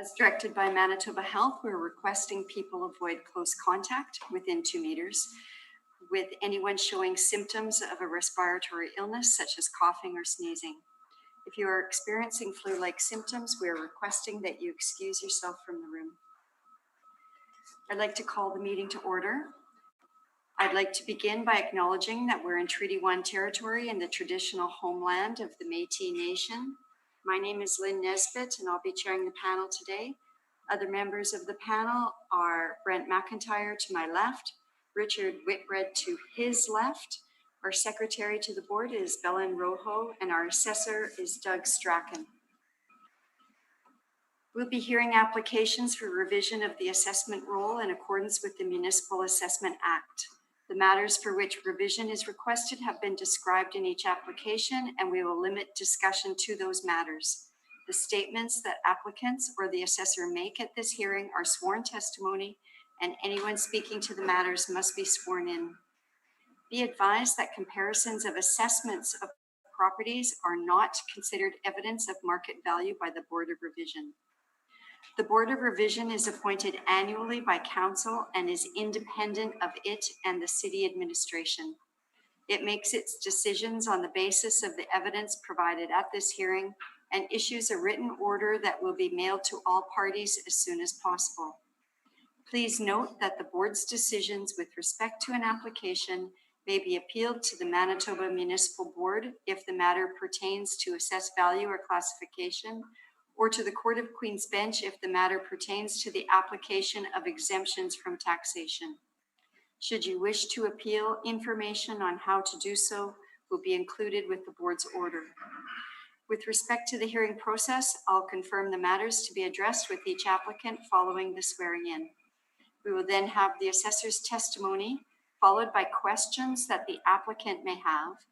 As directed by Manitoba Health, we're requesting people avoid close contact within 2 meters with anyone showing symptoms of a respiratory illness such as coughing or sneezing. If you are experiencing flu-like symptoms, we are requesting that you excuse yourself from the room. I'd like to call the meeting to order. I'd like to begin by acknowledging that we're in Treaty 1 territory in the traditional homeland of the Métis Nation. My name is Lynn Nesbitt, and I'll be chairing the panel today. Other members of the panel are Brent McIntyre to my left, Richard Whitbread to his left. Our secretary to the board is Belen Rojo, and our assessor is Doug Strachan. We'll be hearing applications for revision of the assessment roll in accordance with the Municipal Assessment Act. The matters for which revision is requested have been described in each application, and we will limit discussion to those matters. The statements that applicants or the assessor make at this hearing are sworn testimony, and anyone speaking to the matters must be sworn in. Be advised that comparisons of assessments of properties are not considered evidence of market value by the Board of Revision. The Board of Revision is appointed annually by Council and is independent of it and the City Administration. It makes its decisions on the basis of the evidence provided at this hearing and issues a written order that will be mailed to all parties as soon as possible. Please note that the Board's decisions with respect to an application may be appealed to the Manitoba Municipal Board if the matter pertains to assessed value or classification, or to the Court of Queen's Bench if the matter pertains to the application of exemptions from taxation. Should you wish to appeal, information on how to do so will be included with the board's order. With respect to the hearing process, I'll confirm the matters to be addressed with each applicant following the swearing in. We will then have the assessor's testimony, followed by questions that the applicant may have,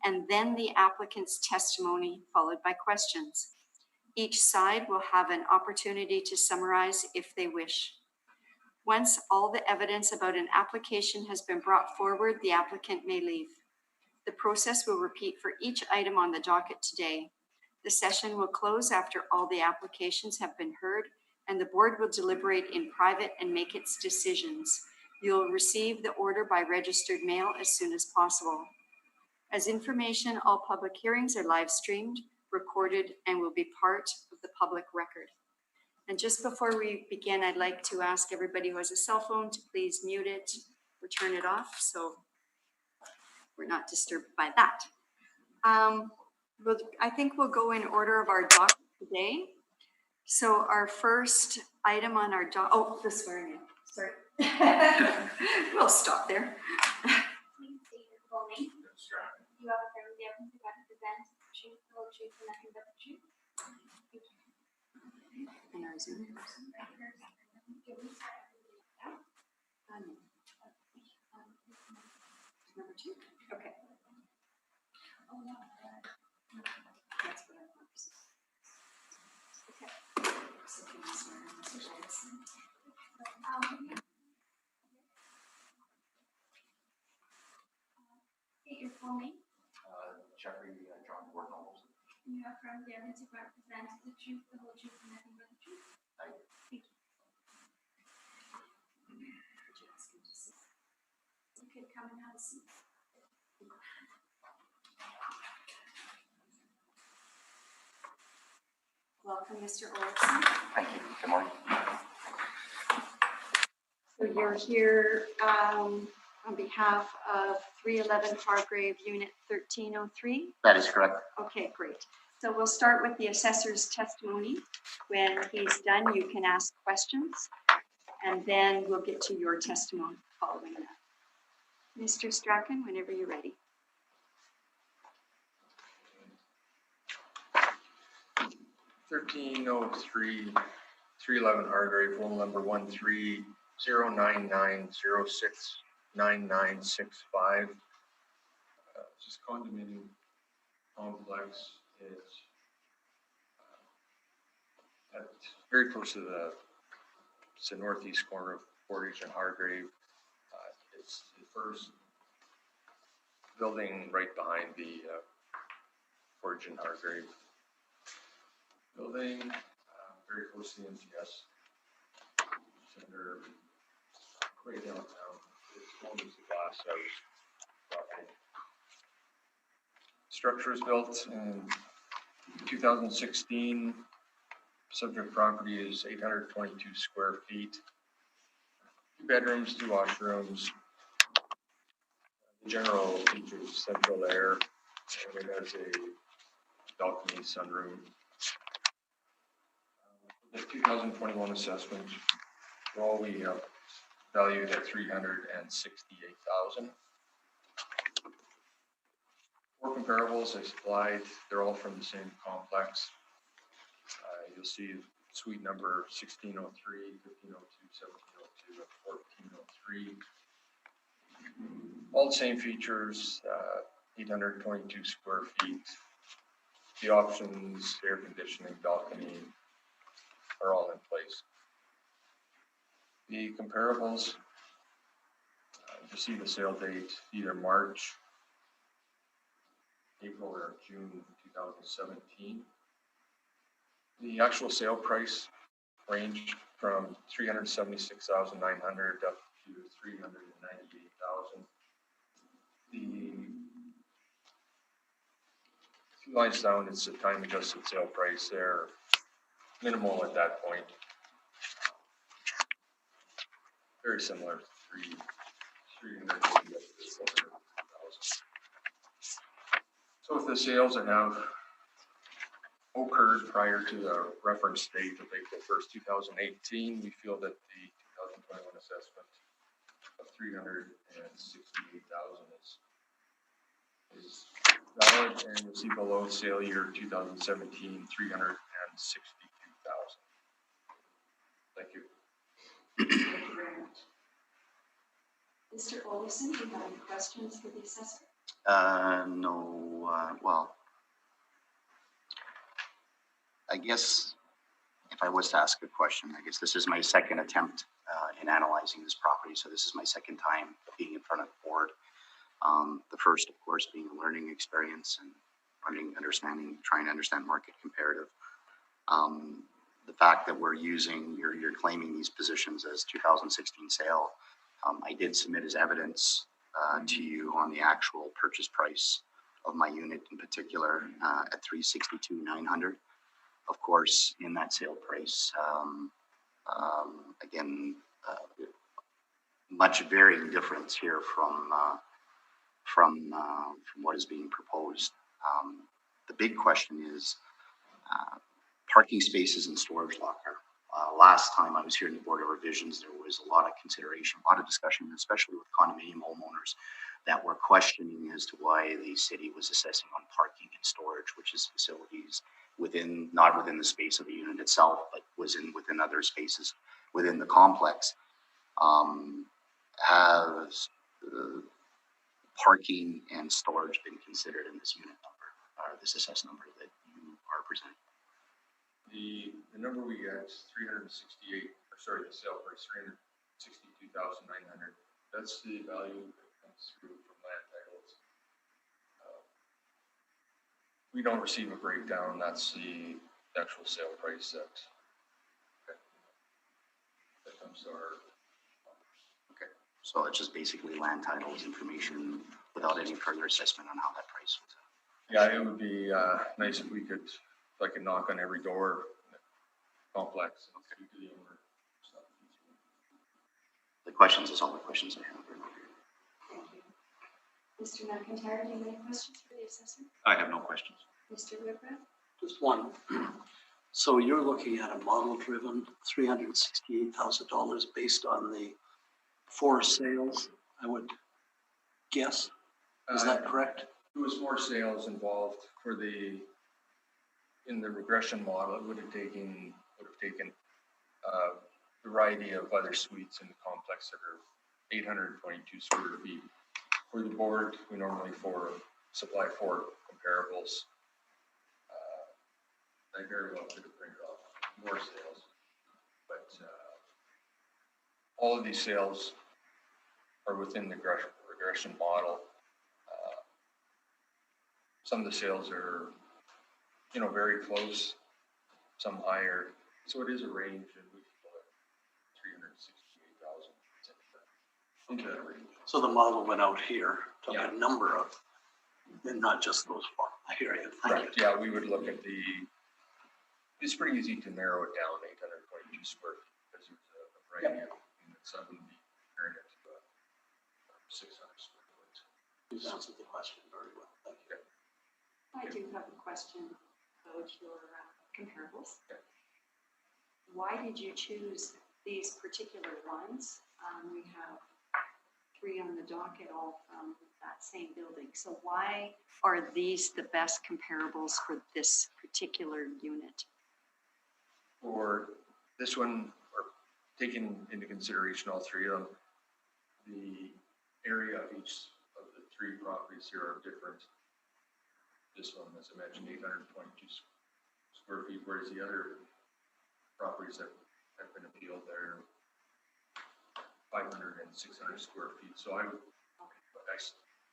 and then the applicant's testimony, followed by questions. Each side will have an opportunity to summarize if they wish. Once all the evidence about an application has been brought forward, the applicant may leave. The process will repeat for each item on the docket today. The session will close after all the applications have been heard, and the board will deliberate in private and make its decisions. You'll receive the order by registered mail as soon as possible. As information, all public hearings are live streamed, recorded, and will be part of the public record. And just before we begin, I'd like to ask everybody who has a cell phone to please mute it or turn it off so we're not disturbed by that. I think we'll go in order of our docket today. So our first item on our the swearing in, sorry. We'll stop there. Please state your full name. You have a family evidence to represent the truth, the whole truth, and nothing but the truth. And our Zoom. Number 2. Okay. That's what I want. Okay. So can you swear in this? State your full name. Jeffrey John Gordon. You have affirmed the evidence to represent the truth, the whole truth, and nothing but the truth. Thank you. You could come and have a seat. Welcome, Mr. Olson. Thank you. Good morning. So you're here on behalf of 311 Hargrave Unit 1303? That is correct. Okay, great. So we'll start with the assessor's testimony. When he's done, you can ask questions, and then we'll get to your testimony following that. Mr. Strachan, whenever you're ready. (1303) 311 Hargrave, phone number 1309906995. This condominium complex is very close to the northeast corner of Portage and Hargrave. It's the first building right behind the Portage and Hargrave building, very close close to the NCS. Center, right downtown. It's known as the Glass House property. Structure was built in 2016. Subject property is 822 square feet. 2 bedrooms, 2 washrooms. The general features central air, and it has a balcony sunroom. The 2021 assessment, all we have valued at $368,000. 4 comparables I supplied, they're all from the same complex. You'll see suite number 1603, 1502, 1702, and 1403. All the same features, 822 square feet. The options, air conditioning, balcony, are all in place. The comparables, you see the sale date, either March, April, or June 2017. The actual sale price ranged from $376,900 up to $398,000. The 2 lines down, it's a time adjusted sale price there, minimal at that point. Very similar, 380 up to 400,000. So with the sales that have occurred prior to the reference date of April 1st, 2018, we feel that the 2021 assessment of $368,000 is valid, and you'll see below sale year 2017, $362,000. Thank you. Thank you very much. Mr. Olson, do you have any questions for the assessor? No, well, I guess if I was to ask a question, I guess this is my second attempt in analyzing this property. So this is my second time being in front of the board. The first, of course, being a learning experience and trying to understand market comparative. The fact that we're using, you're claiming these positions as 2016 sale. I did submit as evidence to you on the actual purchase price of my unit in particular at $362,900. Of course, in that sale price, again, much varying difference here from what is being proposed. The big question is parking spaces and storage locker. Last time I was here in the Board of Revisions, there was a lot of consideration, a lot of discussion, especially with condominium homeowners that were questioning as to why the city was assessing on parking and storage, which is facilities not within the space of the unit itself, but within other spaces within the complex. Has parking and storage been considered in this unit number, or this assessed number that you are presenting? The number we get is the sale price, $362,900. That's the value that comes through from land titles. We don't receive a breakdown. That's the actual sale price that comes to our. Okay, so it's just basically land titles information without any further assessment on how that price was. Yeah, it would be nice if I could knock on every door in the complex and speak to the owner. The questions is all the questions I have. Thank you. Mr. McIntyre, do you have any questions for the assessor? I have no questions. Mr. Whitbread? Just one. So you're looking at a model-driven $368,000 based on the 4 sales, I would guess. Is that correct? There was 4 sales involved in the regression model. It would have taken a variety of other suites in the complex that are 822 square feet. For the board, we normally supply 4 comparables. I very well could have printed off more sales, but all of these sales are within the regression model. Some of the sales are, very close, some higher. So it is a range, and we can go at 368,000. Into that range. So the model went out here, took Yeah. a number of, and not just those four. I hear you. Thank Correct, you. yeah, we would look at it's pretty easy to narrow it down, 822 square feet, because there's a variety of units. I wouldn't be comparing it to a 600 square foot. You've answered the question very well. Thank you. I do have a question about your comparables. Okay. Why did you choose these particular ones? We have 3 on the docket, all from that same building. So why are these the best comparables for this particular unit? For this one, or taking into consideration all 3 of them, the area of each of the 3 properties here are different. This one, as I mentioned, 822 square feet, whereas the other properties that have been appealed, they're 500 and 600 square feet. So I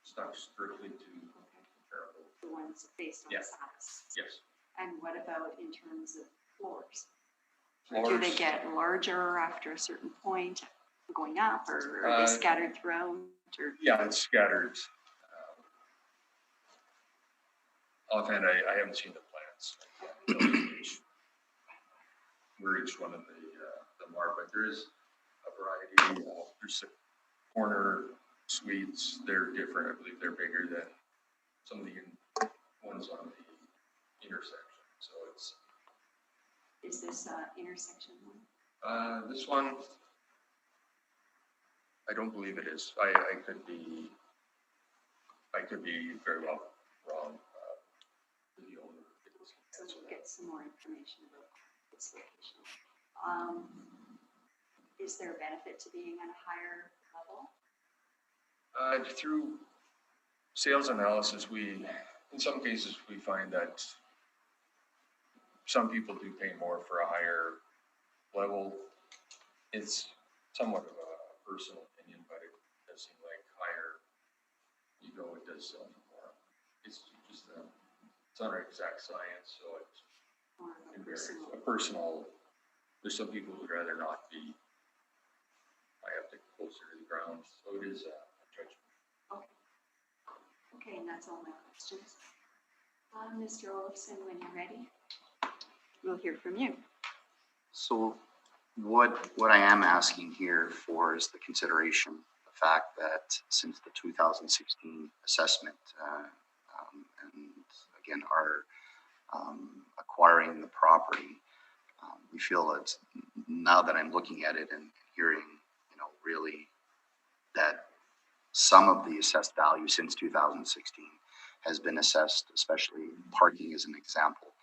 stuck strictly to comparable. The ones based on Yeah. size? Yes. And what about in terms of floors? Do Floors, they get larger after a certain point going up, or are they Uh, scattered throughout? Or yeah, it's scattered. Offhand, I haven't seen the plans. Where each one of them are, but there is a variety. There's corner suites, they're different. I believe they're bigger than some of the ones on the intersection. So it's is this intersection one? this one. I don't believe it is. I could be very well wrong. The owner. So we'll get some more information about this location. Is there a benefit to being at a higher level? Through sales analysis, in some cases, we find that some people do pay more for a higher level. It's somewhat of a personal opinion, but it does seem like higher you go, it does sell more. It's just it's not an exact science, so it's Or a it varies. personal? A personal. There's some people who'd rather not be. I have to closer to the ground, so it is a judgment. Okay, and that's all my questions. Mr. Olafson, when you're ready, we'll hear from you. So what I am asking here for is the consideration, the fact that since the 2016 assessment, and again, our acquiring the property, we feel that now that I'm looking at it and hearing, really that some of the assessed value since 2016 has been assessed, especially parking as an example.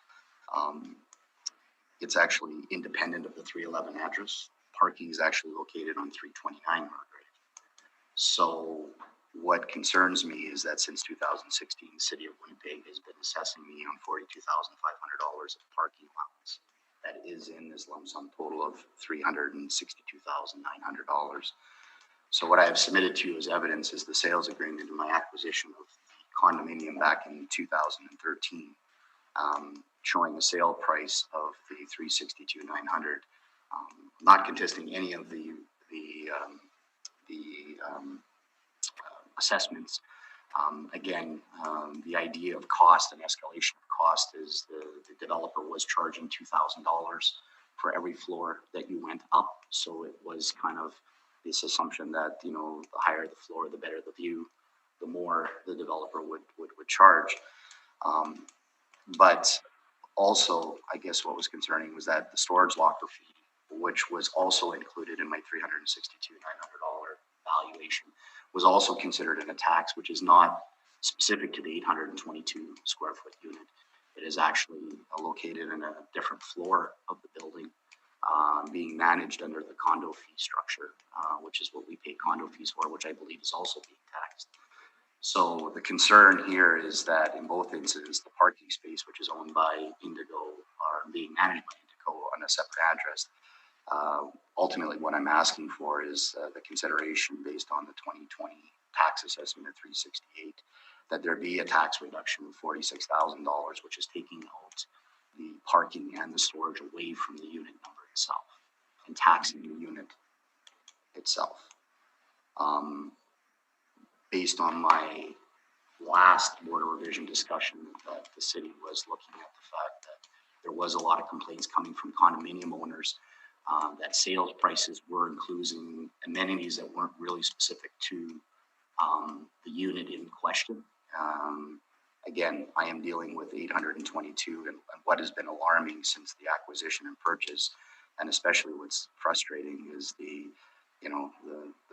It's actually independent of the 311 address. Parking is actually located on 329 Margaret. So what concerns me is that since 2016, the city of Winnipeg has been assessing me on $42,500 of parking allowance. That is in this lump sum total of $362,900. So what I have submitted to you as evidence is the sales agreement in my acquisition of the condominium back in 2013, showing a sale price of the $362,900. Not contesting any of the assessments. Again, the idea of cost and escalation of cost is the developer was charging $2,000 for every floor that you went up. So it was kind of this assumption that, the higher the floor, the better the view, the more the developer would charge. But also, I guess what was concerning was that the storage locker fee, which was also included in my $362,900 valuation, was also considered in a tax, which is not specific to the 822 square foot unit. It is actually located in a different floor of the building, being managed under the condo fee structure, which is what we pay condo fees for, which I believe is also being taxed. So the concern here is that in both instances, the parking space, which is owned by Indigo, or being managed by Indigo on a separate address, ultimately what I'm asking for is the consideration based on the 2020 tax assessment of 368, that there be a tax reduction of $46,000, which is taking out the parking and the storage away from the unit itself and taxing the unit itself. Based on my last board of revision discussion, that the city was looking at the fact that there was a lot of complaints coming from condominium owners that sales prices were including amenities that weren't really specific to the unit in question. Again, I am dealing with 822, and what has been alarming since the acquisition and purchase, and especially what's frustrating is the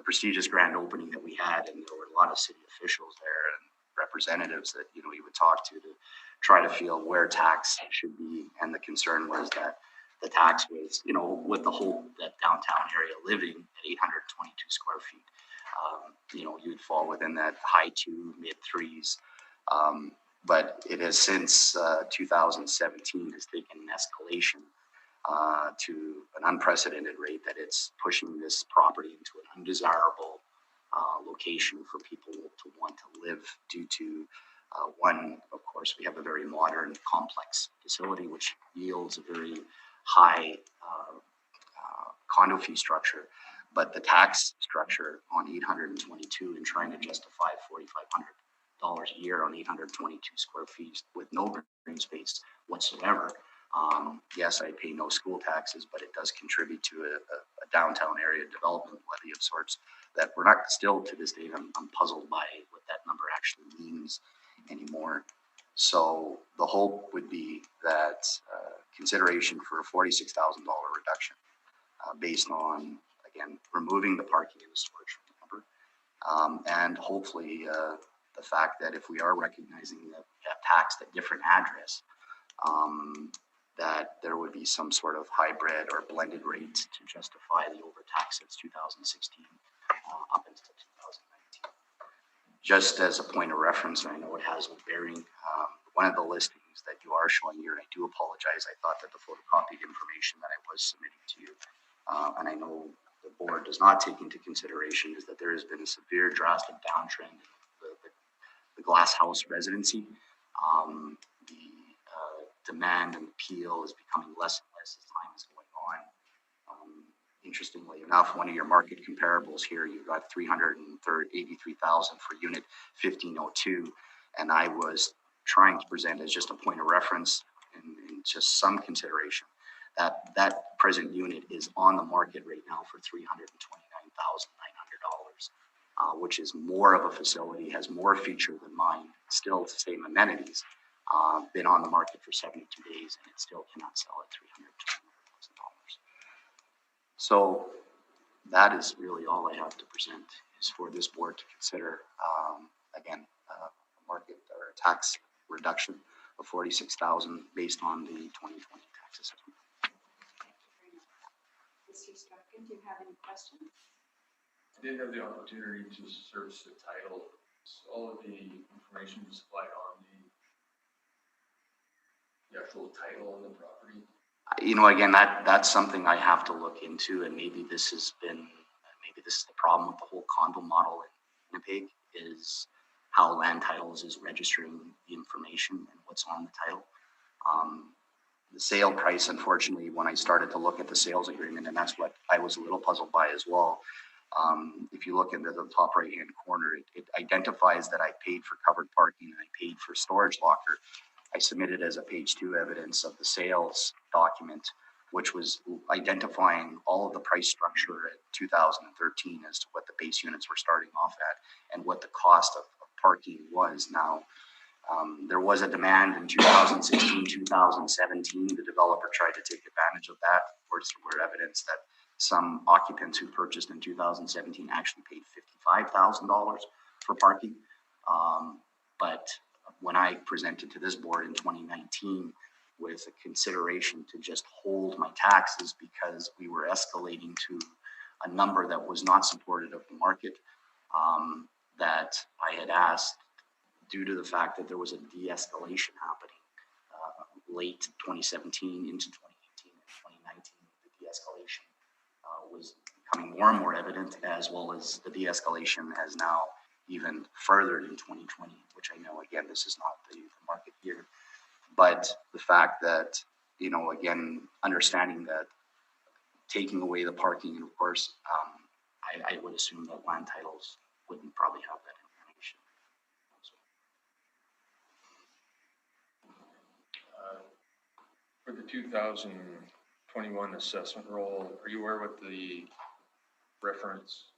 prestigious grand opening that we had, and there were a lot of city officials there and representatives that you would talk to try to feel where tax should be, and the concern was that the tax was, with the whole that downtown area living at 822 square feet, you'd fall within that high 2, mid 3s. But it has since 2017 has taken an escalation to an unprecedented rate that it's pushing this property into an undesirable location for people to want to live due to one, of course, we have a very modern, complex facility which yields a very high condo fee structure, but the tax structure on 822 and trying to justify $4,500 a year on 822 square feet with no green space whatsoever. Yes, I pay no school taxes, but it does contribute to a downtown area development levy of sorts that we're not still to this day. I'm puzzled by what that number actually means anymore. So the hope would be that consideration for a $46,000 reduction based on, again, removing the parking and the storage number, and hopefully the fact that if we are recognizing that we have taxed at different address, that there would be some sort of hybrid or blended rate to justify the overtax since 2016 up until 2019. Just as a point of reference, and I know it has no bearing, one of the listings that you are showing here, and I do apologize, I thought that the photocopied information that I was submitting to you, and I know the board does not take into consideration, is that there has been a severe drastic downtrend in the glass house residency. The demand and appeal is becoming less and less as time is going on. Interestingly enough, one of your market comparables here, you've got 383,000 for unit 1502, and I was trying to present as just a point of reference and just some consideration that present unit is on the market right now for $329,900, which is more of a facility, has more feature than mine, still the same amenities. Been on the market for 72 days and it still cannot sell at $320,000. So that is really all I have to present, is for this board to consider, again, market or tax reduction of $46,000 based on the 2020 tax assessment. Mr. Strachan, do you have any questions? I did have the opportunity to search the title. All of the information you supplied on the actual title on the property. Again, that's something I have to look into, and maybe this is the problem with the whole condo model in Winnipeg, is how land titles is registering the information and what's on the title. The sale price, unfortunately, when I started to look at the sales agreement, and that's what I was a little puzzled by as well. If you look into the top right-hand corner, it identifies that I paid for covered parking and I paid for storage locker. I submitted as a page 2 evidence of the sales document, which was identifying all of the price structure at 2013 as to what the base units were starting off at and what the cost of parking was. Now, there was a demand in 2016, 2017. The developer tried to take advantage of that. Of course, there were evidence that some occupants who purchased in 2017 actually paid $55,000 for parking. But when I presented to this board in 2019 with a consideration to just hold my taxes because we were escalating to a number that was not supported of the market, that I had asked, due to the fact that there was a de-escalation happening late 2017 into 2018 and 2019, the de-escalation was becoming more and more evident, as well as the de-escalation has now even furthered in 2020, which I know, again, this is not the market year. But the fact that, again, understanding that taking away the parking, and of course, I would assume that land titles wouldn't probably have that information. For the 2021 assessment roll, are you aware what the reference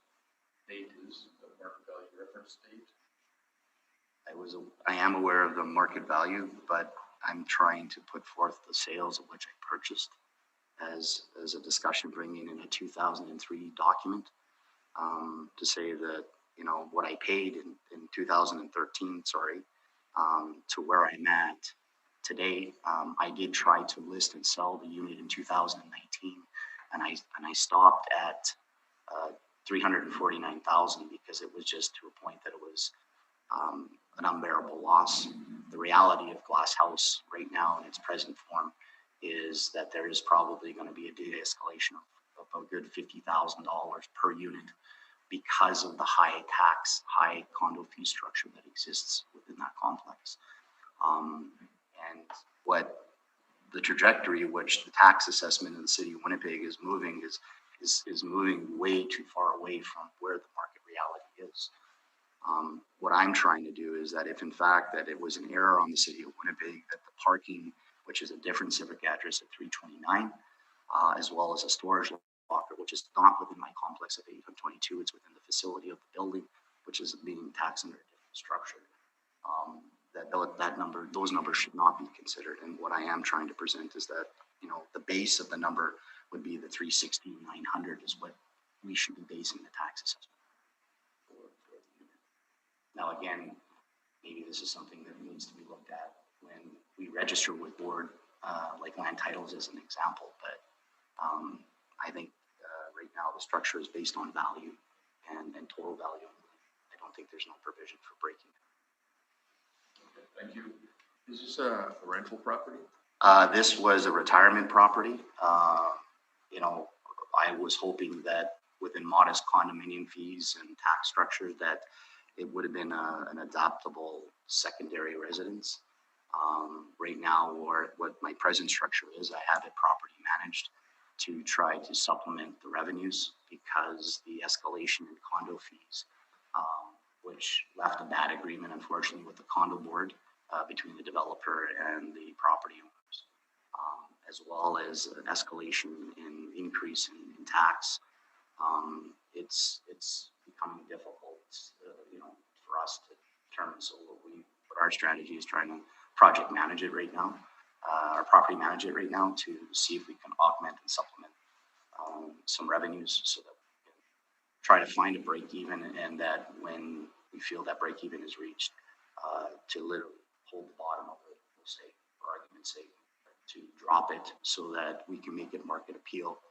date is, the market value reference date? I am aware of the market value, but I'm trying to put forth the sales of which I purchased as a discussion, bringing in a 2003 document to say that, you know, what I paid in 2013, to where I'm at today. I did try to list and sell the unit in 2019, and I stopped at 349,000 because it was just to a point that it was an unbearable loss. The reality of Glass House right now in its present form is that there is probably going to be a de-escalation of a good $50,000 per unit because of the high condo fee structure that exists within that complex. And what the trajectory which the tax assessment in the city of Winnipeg is moving is moving way too far away from where the market reality is. What I'm trying to do is that if in fact that it was an error on the city of Winnipeg, that the parking, which is a different civic address at 329, as well as a storage locker, which is not within my complex of 822, it's within the facility of the building, which is being taxed under a different structure. Those numbers should not be considered. And what I am trying to present is that, you know, the base of the number would be the 360,900 is what we should be basing the tax assessment for the unit. Now, again, maybe this is something that needs to be looked at when we register with board, like land titles as an example. But I think right now the structure is based on value and total value. I don't think there's no provision for breaking. Okay, thank you. Is this a rental property? This was a retirement property. You know, I was hoping that within modest condominium fees and tax structure that it would have been an adaptable secondary residence. Right now, or what my present structure is, I have it property managed to try to supplement the revenues because the escalation in condo fees, which left a bad agreement, unfortunately, with the condo board between the developer and the property owners, as well as an escalation in increase in tax. It's becoming difficult, you know, for us to determine. So what our strategy is trying to project manage it right now, or property manage it right now to see if we can augment and supplement some revenues so that we can try to find a break even, and that when we feel that break even is reached, to literally hold the bottom of it, we'll say, for argument's sake, to drop it so that we can make it market appeal,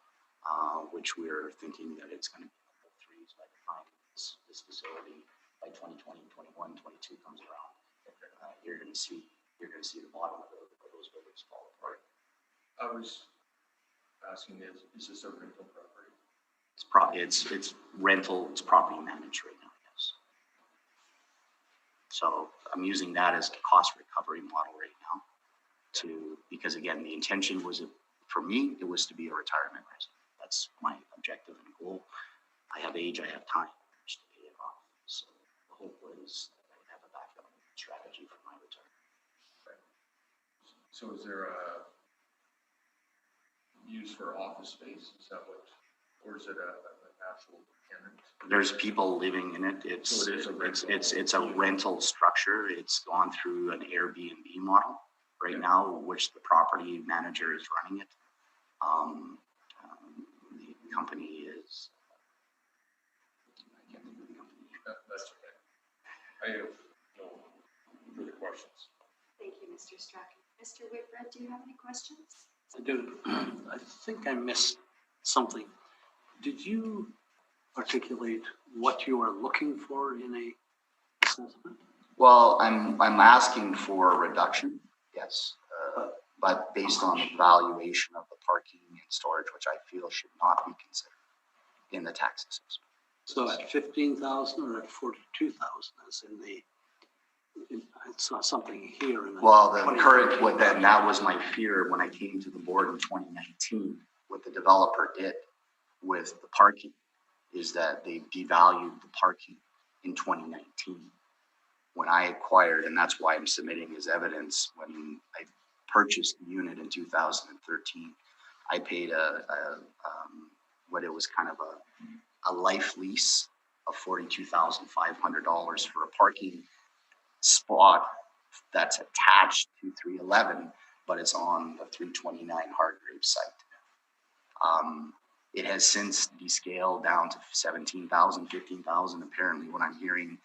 which we're thinking that it's going to be in the threes by the time this facility by 2020, 21, 22 comes around. You're going to see the bottom of those buildings fall apart. I was asking, is this a rental property? It's rental. It's property managed right now. Yes. So I'm using that as a cost recovery model right now, because again, the intention was for me, it was to be a retirement resident. That's my objective and goal. I have age, I have time to pay it off. So the hope was that I would have a backup strategy for my retirement. Right. So is there a use for office space? Is that what, or is it an actual tenant? There's people living in it. So it is a rental. It's a rental structure. It's gone through an Airbnb model right now, which the property manager is running it. The company is, I can't think of the company. That's okay. I have no further questions. Thank you, Mr. Strachan. Mr. Whitbread, do you have any questions? I do. I think I missed something. Did you articulate what you are looking for in a assessment? Well, I'm asking for a reduction, yes, but based on the valuation of the parking and storage, which I feel should not be considered in the tax assessment. So at 15,000 or at 42,000 as in the, I saw something here. In the Well, the current, that was my fear when I came to the board in 2019. What the developer did with the parking is that they devalued the parking in 2019. When I acquired, and that's why I'm submitting as evidence, when I purchased the unit in 2013, I paid what it was kind of a life lease of $42,500 for a parking spot that's attached to 311, but it's on the 329 Hargrave site. It has since descaled down to 17,000, 15,000. Apparently, when I'm hearing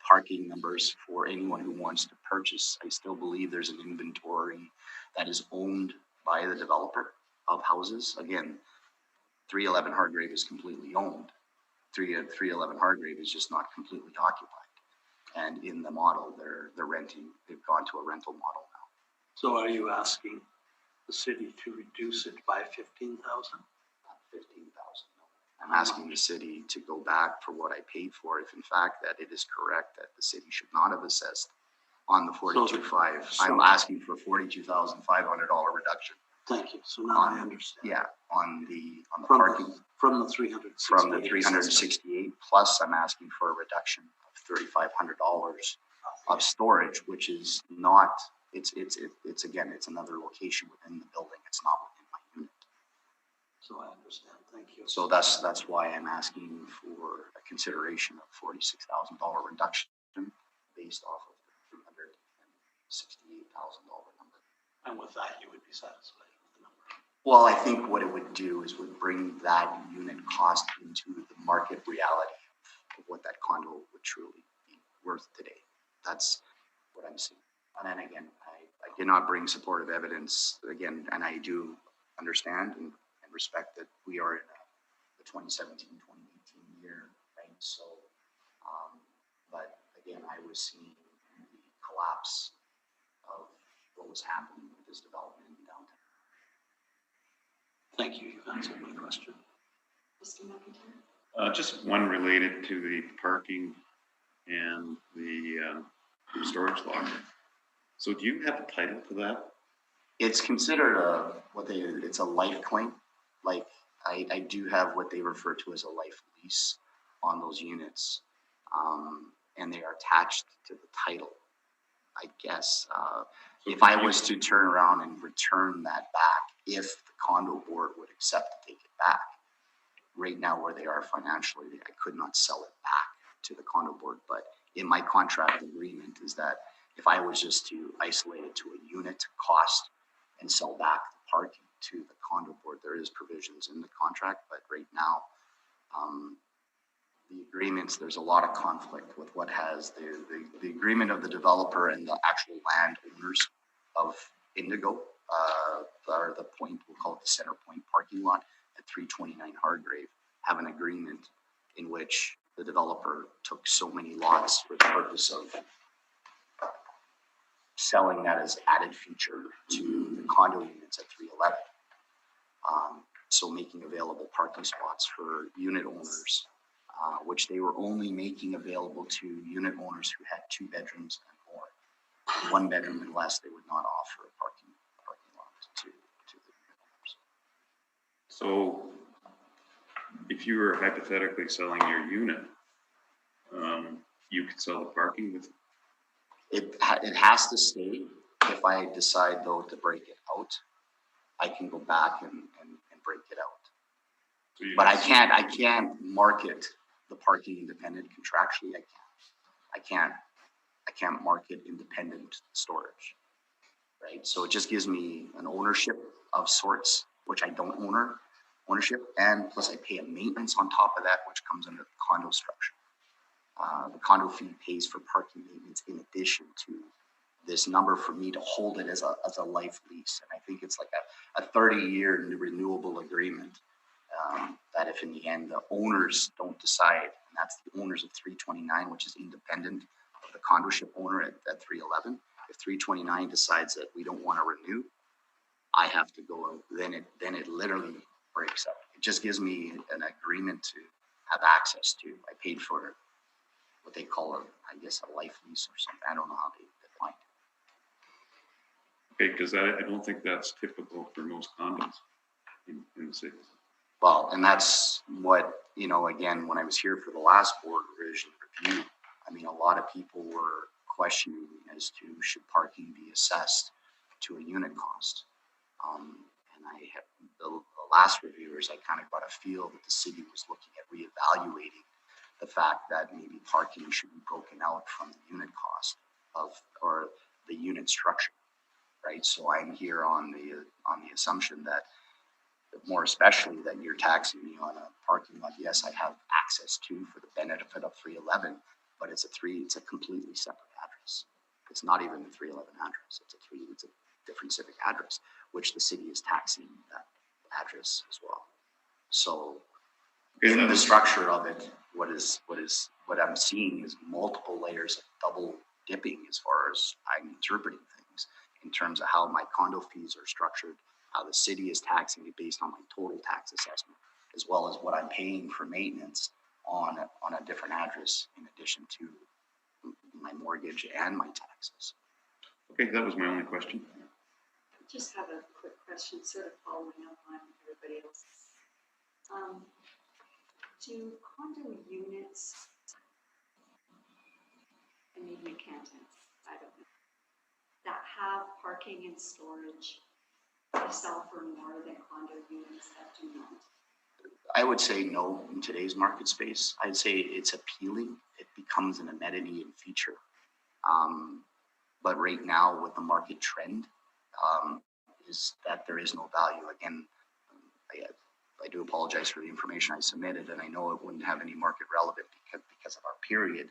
parking numbers for anyone who wants to purchase, I still believe there's an inventory that is owned by the developer of houses. Again, 311 Hargrave is completely owned. 311 Hargrave is just not completely occupied. And in the model, they're renting. They've gone to a rental model now. So are you asking the city to reduce it by 15,000? 15,000. I'm asking the city to go back for what I paid for, if in fact that it is correct that the city should not have assessed on the 42.5. I'm asking for $42,500 reduction. Thank you. So now I understand. Yeah, on the From parking. From the 368. From the 368, plus I'm asking for a reduction of $3,500 of storage, which is not, it's again, it's another location within the building. It's not within my unit. So I understand. Thank you. So that's why I'm asking for a consideration of $46,000 reduction based off of the $368,000 number. And with that, you would be satisfied with the number. Well, I think what it would do is would bring that unit cost into the market reality of what that condo would truly be worth today. That's what I'm seeing. And then again, I did not bring supportive evidence again, and I do understand and respect that we are in the 2017-2018 year, right? So, but again, I was seeing the collapse of what was happening with this development in downtown. Thank you. You've answered my question. Mr. McIntyre? Just one related to the parking and the storage locker. So do you have a title to that? It's considered it's a life claim. Like I do have what they refer to as a life lease on those units, and they are attached to the title. I guess if I was to turn around and return that back, if the condo board would accept to take it back, right now where they are financially, I could not sell it back to the condo board. But in my contract agreement is that if I was just to isolate it to a unit cost and sell back the parking to the condo board, there is provisions in the contract, but right now, the agreements, there's a lot of conflict with what has the agreement of the developer and the actual landowners of Indigo, or the point, we'll call it the Center Point parking lot at 329 Hargrave, have an agreement in which the developer took so many lots for the purpose of selling that as added feature to the condo units at 311. So making available parking spots for unit owners, which they were only making available to unit owners who had 2 bedrooms and more. 1 bedroom and less, they would not offer a parking lot to the unit owners. So if you were hypothetically selling your unit, you could sell the parking with it has to stay. If I decide though to break it out, I can go back and break it out. So but I can't market the parking independent contractually. I can't market independent storage, right? So it just gives me an ownership of sorts, which I don't ownership, and plus I pay a maintenance on top of that, which comes under the condo structure. The condo fee pays for parking maintenance in addition to this number for me to hold it as a life lease. And I think it's like a 30-year renewable agreement that if in the end the owners don't decide, and that's the owners of 329, which is independent of the condo ship owner at 311, if 329 decides that we don't want to renew, I have to go out, then it literally breaks up. It just gives me an agreement to have access to. I paid for what they call I guess a life lease or something. I don't know how they define it. Okay, because I don't think that's typical for most condos in the city. Well, and that's what, again, when I was here for the last board revision review, I mean, a lot of people were questioning as to should parking be assessed to a unit cost. And the last reviewers, I kind of got a feel that the city was looking at reevaluating the fact that maybe parking should be broken out from the unit cost or the unit structure, right? So I'm here on the assumption that, more especially that you're taxing me on a parking lot. Yes, I have access to for the benefit of 311, but it's a completely separate address. It's not even the 311 address. It's a different civic address, which the city is taxing that address as well. So in the structure of it, what I'm seeing is multiple layers of double dipping as far as I'm interpreting things in terms of how my condo fees are structured, how the city is taxing me based on my total tax assessment, as well as what I'm paying for maintenance on a different address in addition to my mortgage and my taxes. Okay, that was my only question. Just have a quick question, sort of following up on everybody else's. Do condo units, and maybe you can't answer, I don't know, that have parking and storage, they sell for more than condo units that do not? I would say no in today's market space. I'd say it's appealing. It becomes an amenity and feature. But right now with the market trend, is that there is no value. Again, I do apologize for the information I submitted, and I know it wouldn't have any market relevance because of our period,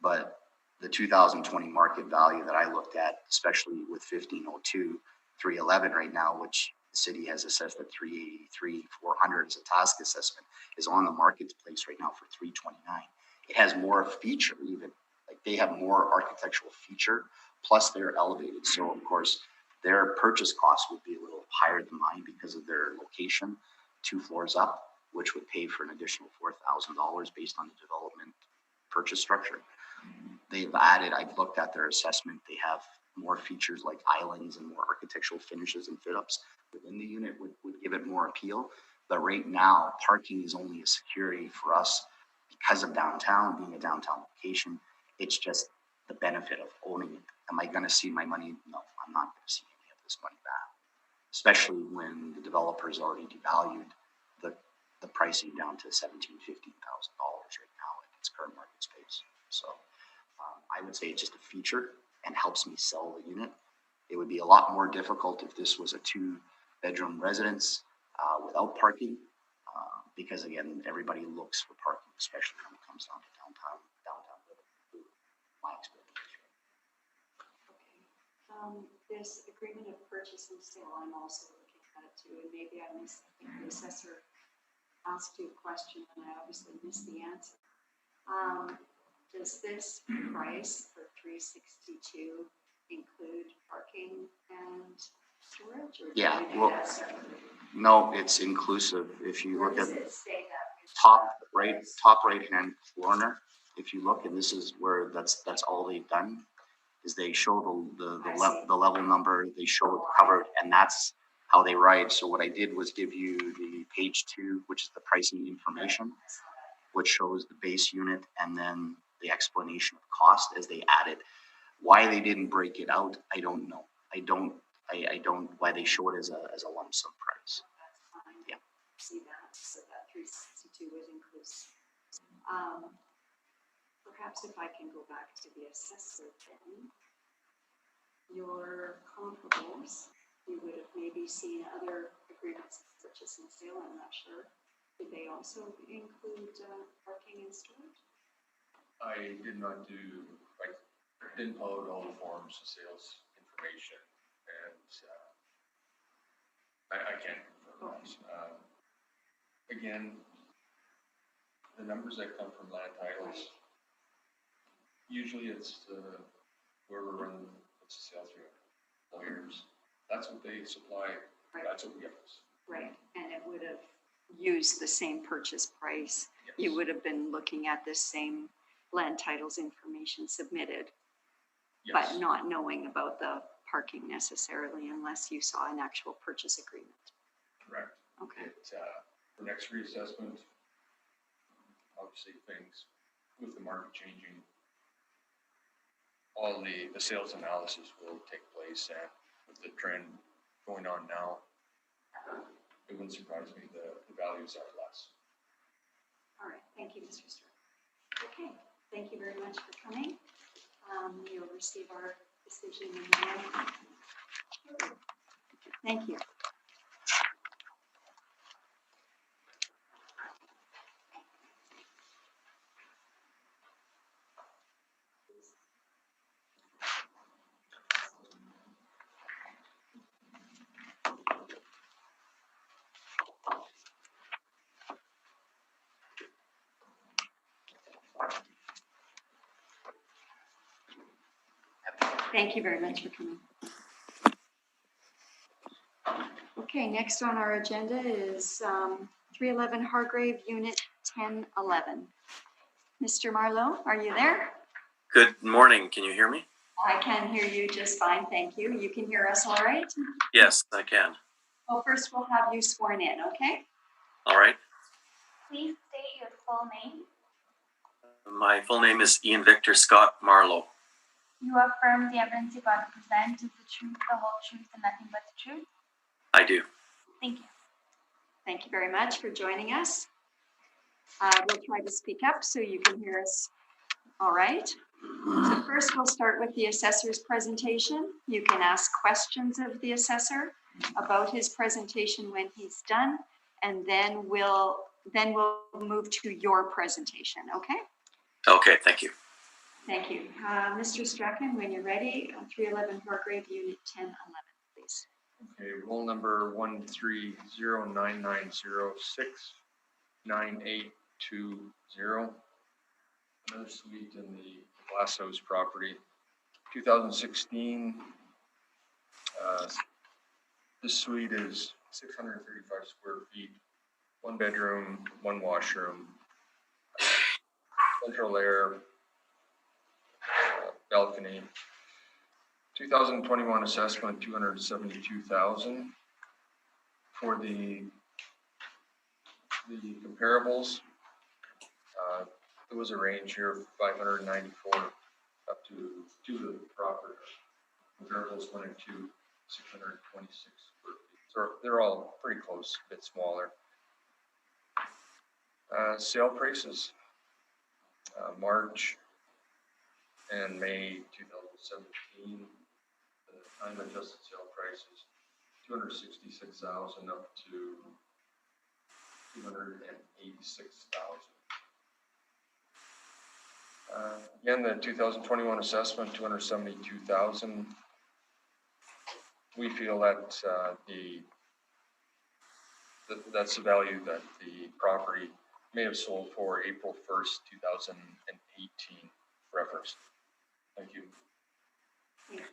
but the 2020 market value that I looked at, especially with 1502, 311 right now, which the city has assessed at 383, 400 as a task assessment, is on the marketplace right now for 329. It has more feature even, like they have more architectural feature, plus they're elevated. So of course, their purchase cost would be a little higher than mine because of their location, 2 floors up, which would pay for an additional $4,000 based on the development purchase structure. They've added, I've looked at their assessment, they have more features like islands and more architectural finishes and fit ups within the unit would give it more appeal. But right now, parking is only a security for us because of downtown, being a downtown location. It's just the benefit of owning it. Am I going to see my money? No, I'm not going to see any of this money back, especially when the developers already devalued the pricing down to $17,000, $15,000 right now in its current market space. So I would say it's just a feature and helps me sell the unit. It would be a lot more difficult if this was a 2-bedroom residence without parking, because again, everybody looks for parking, especially when it comes down to downtown living. My experience. Okay. This agreement of purchase and sale, I'm also looking at it too, and maybe I missed, I think the assessor asked you a question and I obviously missed the answer. Does this price for 362 include parking and storage? Or Yeah, do we do well, that separately? No, it's inclusive. If you Where look does at it say that? top right hand corner, if you look, and this is where that's all they've done, is they show the level number, they show it covered, and that's how they write. So what I did was give you the page 2, which is the pricing information, which shows the base unit and then the explanation of cost as they added. Why they didn't break it out, I don't know. I don't why they show it as a lump sum price. That's fine. Yeah. See that, so that 362 was inclusive. Perhaps if I can go back to the assessor then, your comparables, you would have maybe seen other agreements of purchase and sale, I'm not sure. Did they also include parking and storage? I did not didn't upload all the forms, the sales information, and I can't confirm those. Again, the numbers that come from land titles, usually it's where we're running, what's the sale through lawyers. That's what they supply. Right. That's what we have. Right, and it would have used the same purchase price. Yes. You would have been looking at the same land titles information submitted, Yes. but not knowing about the parking necessarily unless you saw an actual purchase agreement. Correct. Okay. for next reassessment, obviously things with the market changing, all the sales analysis will take place, and with the trend going on now, it wouldn't surprise me the values are less. All right, thank you, Mr. Stark. Okay, thank you very much for coming. You'll receive our decision in the morning. Thank you. Thank you very much for coming. Okay, next on our agenda is 311 Hargrave, Unit 1011. Mr. Marlowe, are you there? Good morning. Can you hear me? I can hear you just fine, thank you. You can hear us all right? Yes, I can. Well, first we'll have you sworn in, okay? All right. Please state your full name. My full name is Ian Victor Scott Marlowe. You affirm the evidence you're about to present is the truth, the whole truth, and nothing but the truth. I do. Thank you. Thank you very much for joining us. We'll try to speak up so you can hear us all right. So first we'll start with the assessor's presentation. You can ask questions of the assessor about his presentation when he's done, and then we'll move to your presentation, okay? Okay, thank you. Thank you. Mr. Strachan, when you're ready, 311 Hargrave, Unit 1011, please. Okay, roll number 13099069820. Another suite in the Glass House property, 2016. This suite is 635 square feet, 1 bedroom, 1 washroom, central air, balcony. 2021 assessment, 272,000. For the comparables, there was a range here of 594 up to the proper. Comparables went into 626 square feet. So they're all pretty close, a bit smaller. Sale prices, March and May 2017. The time adjusted sale prices, 266,000 up to 286,000. Again, the 2021 assessment, 272,000. We feel that that's the value that the property may have sold for April 1st, 2018 reference. Thank you. Thank you.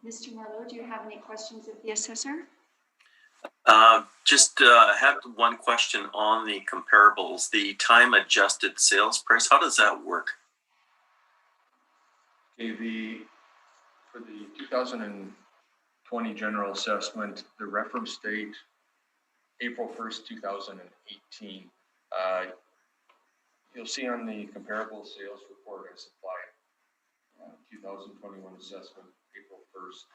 Mr. Marlowe, do you have any questions of the assessor? Just had one question on the comparables. The time adjusted sales price, how does that work? Okay, for the 2020 general assessment, the reference date, April 1st, 2018. You'll see on the comparable sales report I supplied, 2021 assessment, April 1st,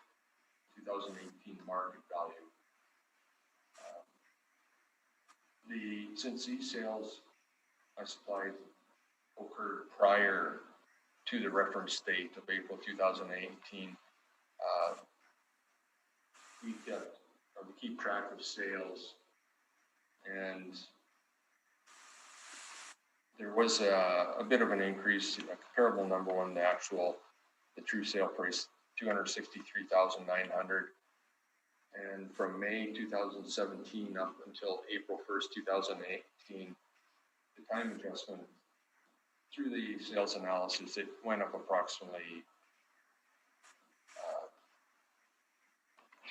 2018 market value. Since these sales I supplied occurred prior to the reference date of April 2018, we keep track of sales, and there was a bit of an increase, a comparable number one, the true sale price, 263,900. And from May 2017 up until April 1st, 2018, the time adjustment through the sales analysis, it went up approximately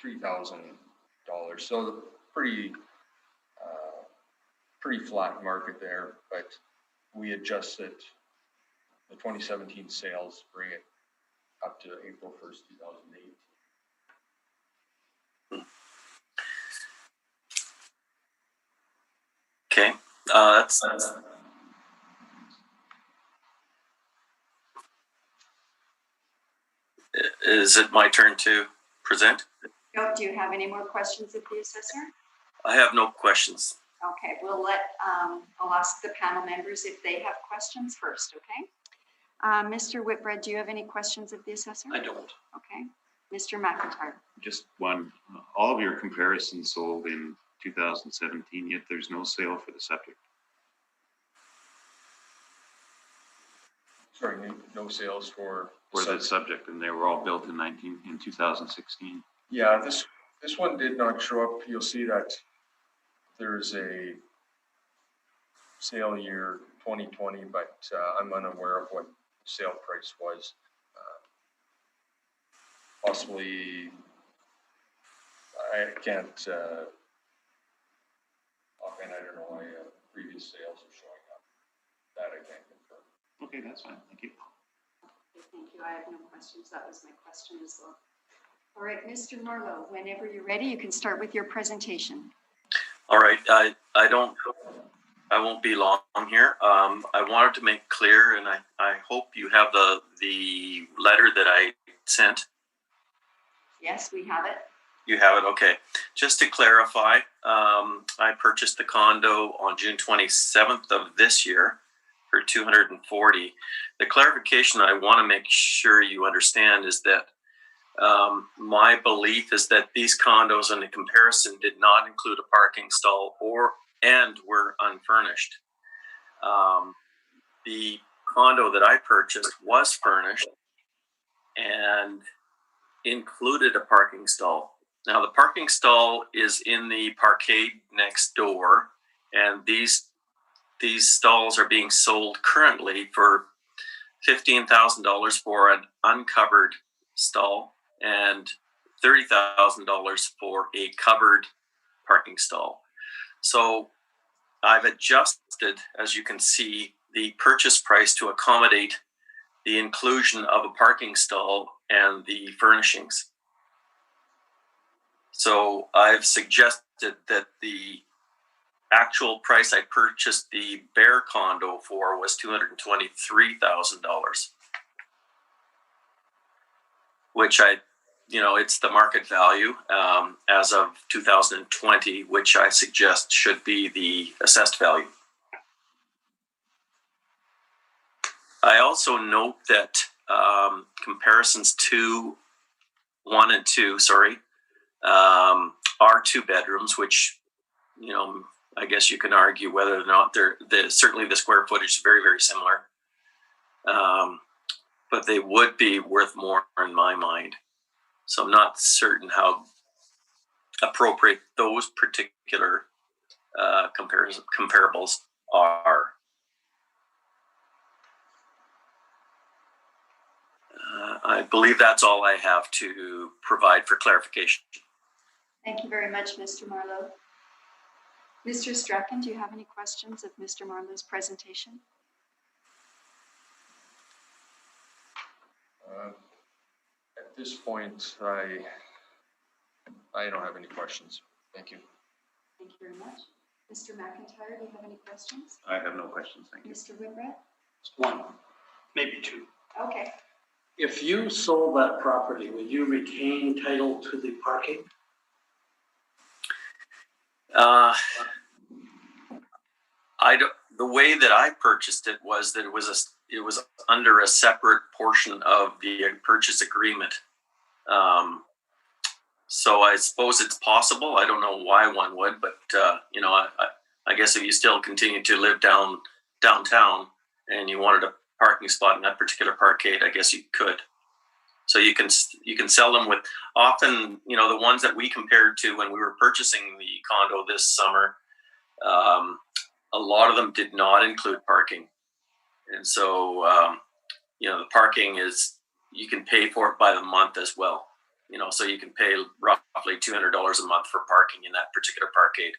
$3,000. So pretty flat market there, but we adjusted the 2017 sales, bring it up to April 1st, 2018. That's is it my turn to present? Do you have any more questions of the assessor? I have no questions. Okay, I'll ask the panel members if they have questions first, okay? Mr. Whitbread, do you have any questions of the assessor? I don't. Okay. Mr. McIntyre? Just one, all of your comparisons sold in 2017, yet there's no sale for the subject. Sorry, no sales for. For the subject, and they were all built in 2016. Yeah, this one did not show up. You'll see that there's a sale year 2020, but I'm unaware of what sale price was. Possibly, I can't, offhand, I don't know why previous sales are showing up. That I can't confirm. Okay, that's fine. Thank you. Okay, thank you. I have no questions. That was my question as well. All right, Mr. Marlowe, whenever you're ready, you can start with your presentation. All right, I won't be long here. I wanted to make clear, and I hope you have the letter that I sent. Yes, we have it. You have it, okay. Just to clarify, I purchased the condo on June 27th of this year for $240,000. The clarification I want to make sure you understand is that my belief is that these condos in the comparison did not include a parking stall and were unfurnished. The condo that I purchased was furnished and included a parking stall. Now the parking stall is in the parkade next door, and these stalls are being sold currently for $15,000 for an uncovered stall and $30,000 for a covered parking stall. So I've adjusted, as you can see, the purchase price to accommodate the inclusion of a parking stall and the furnishings. So I've suggested that the actual price I purchased the Bear condo for was $223,000, which it's the market value as of 2020, which I suggest should be the assessed value. I also note that comparisons 1 and 2, are 2 bedrooms, which, I guess you can argue whether or not certainly the square footage is very, very similar. But they would be worth more in my mind. So I'm not certain how appropriate those particular comparables are. I believe that's all I have to provide for clarification. Thank you very much, Mr. Marlowe. Mr. Strachan, do you have any questions of Mr. Marlowe's presentation? At this point, I don't have any questions. Thank you. Thank you very much. Mr. McIntyre, do you have any questions? I have no questions. Thank you. Mr. Whitbread? Just one, maybe two. Okay. If you sold that property, would you retain title to the parking? The way that I purchased it was that it was under a separate portion of the purchase agreement. So I suppose it's possible. I don't know why one would, but I guess if you still continue to live downtown and you wanted a parking spot in that particular parkade, I guess you could. So you can sell them with often, the ones that we compared to when we were purchasing the condo this summer, a lot of them did not include parking. And so, the parking you can pay for it by the month as well. So you can pay roughly $200 a month for parking in that particular parkade.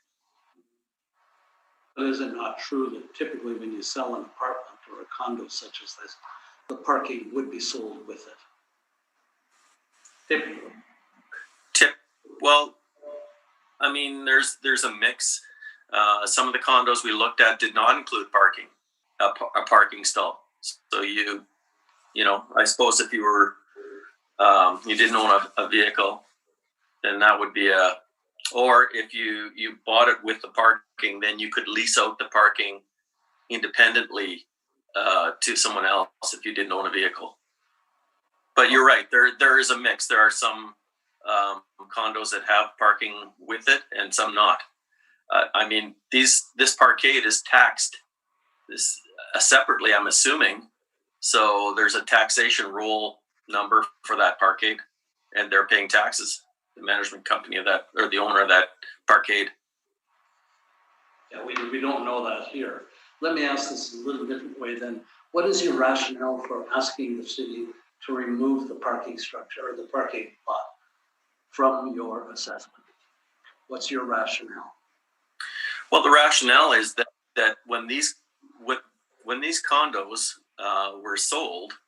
But is it not true that typically when you sell an apartment or a condo such as this, the parking would be sold with it? Typically. Well, I mean, there's a mix. Some of the condos we looked at did not include parking, a parking stall. So I suppose if you were, you didn't own a vehicle, then that would be or if you bought it with the parking, then you could lease out the parking independently to someone else if you didn't own a vehicle. But you're right, there is a mix. There are some condos that have parking with it and some not. I mean, this parkade is taxed separately, I'm assuming. So there's a taxation roll number for that parkade, and they're paying taxes. The management company of that, or the owner of that parkade. Yeah, we don't know that here. Let me ask this a little different way then. What is your rationale for asking the city to remove the parking structure or the parking lot from your assessment? What's your rationale? Well, the rationale is that when these condos were sold,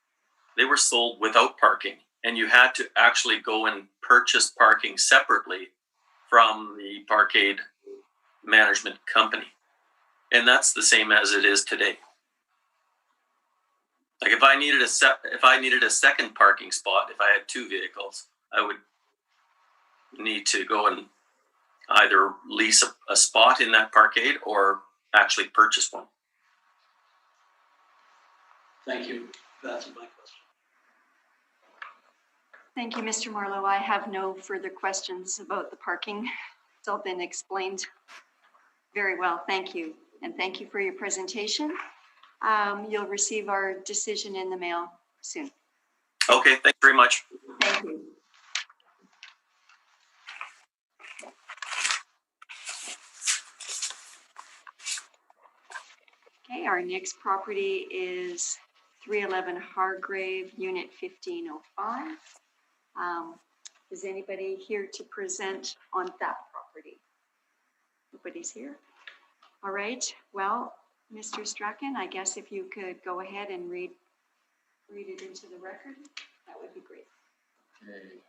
they were sold without parking, and you had to actually go and purchase parking separately from the parkade management company, and that's the same as it is today. Like if I needed a second parking spot, if I had two vehicles, I would need to go and either lease a spot in that parkade or actually purchase one. Thank you. That's my question. Thank you, Mr. Marlowe. I have no further questions about the parking. It's all been explained very well. Thank you. And thank you for your presentation. You'll receive our decision in the mail soon. Okay, thanks very much. Thank you. Okay, our next property is 311 Hargrave, Unit 1505. Is anybody here to present on that property? Nobody's here. All right. Well, Mr. Strachan, I guess if you could go ahead and read it into the record, that would be great. Okay.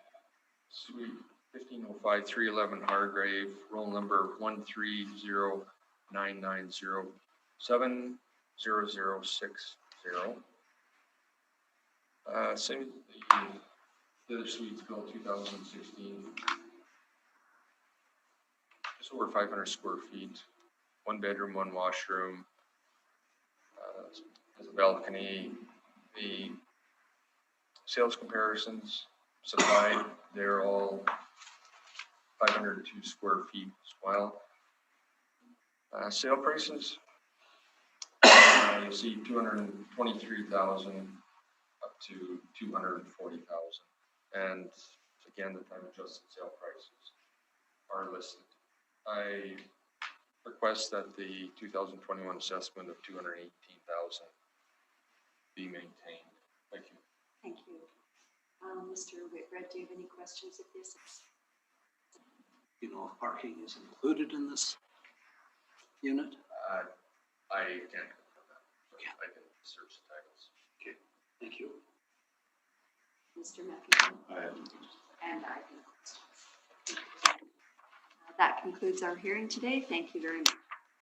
Suite 1505, 311 Hargrave, roll number 13099070060. Same, the other suites built 2016. Just over 500 square feet, 1 bedroom, 1 washroom, has a balcony. The sales comparisons supplied, they're all 502 square feet as well. Sale prices, you'll see 223,000 up to 240,000. And again, the time adjusted sale prices are listed. I request that the 2021 assessment of 218,000 be maintained. Thank you. Thank you. Mr. Whitbread, do you have any questions of this? You know, if parking is included in this unit? I can't confirm that. Okay. I can search the titles. Okay, thank you. Mr. McIntyre? And I can. That concludes our hearing today. Thank you very much.